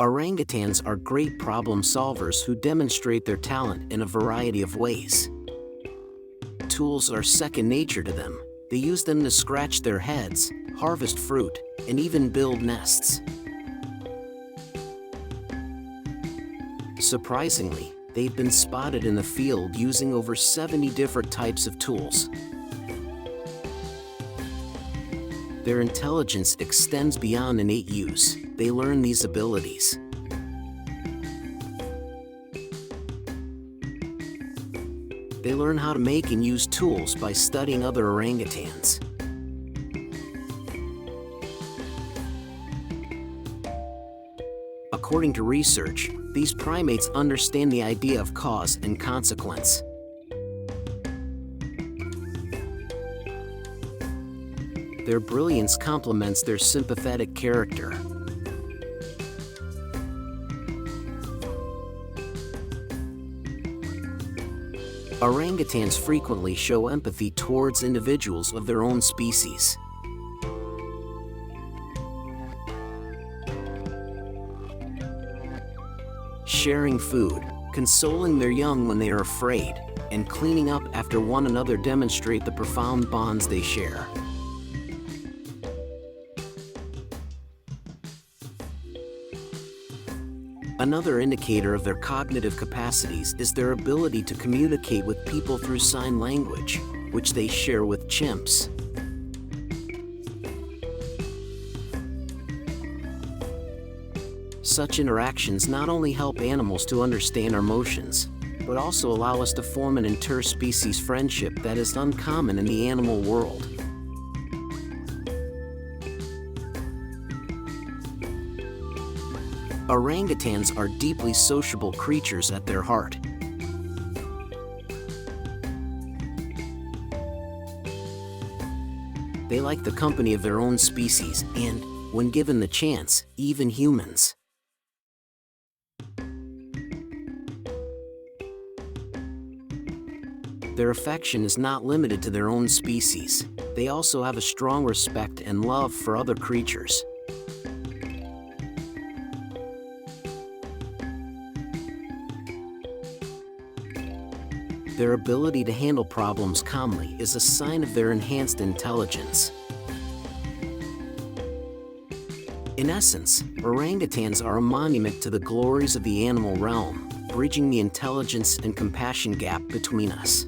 Orangutans are great problem solvers who demonstrate their talent in a variety of ways. Tools are second nature to them. They use them to scratch their heads, harvest fruit, and even build nests. Surprisingly, they've been spotted in the field using over 70 different types of tools. Their intelligence extends beyond innate use. They learn these abilities. They learn how to make and use tools by studying other orangutans. According to research, these primates understand the idea of cause and consequence. Their brilliance complements their sympathetic character. Orangutans frequently show empathy towards individuals of their own species. Sharing food, consoling their young when they are afraid, and cleaning up after one another demonstrate the profound bonds they share. Another indicator of their cognitive capacities is their ability to communicate with people through sign language, which they share with chimps. Such interactions not only help animals to understand our emotions, but also allow us to form an interspecies friendship that is uncommon in the animal world. Orangutans are deeply sociable creatures at their heart. They like the company of their own species and, when given the chance, even humans. Their affection is not limited to their own species. They also have a strong respect and love for other creatures. Their ability to handle problems calmly is a sign of their enhanced intelligence. In essence, orangutans are a monument to the glories of the animal realm, bridging the intelligence and compassion gap between us.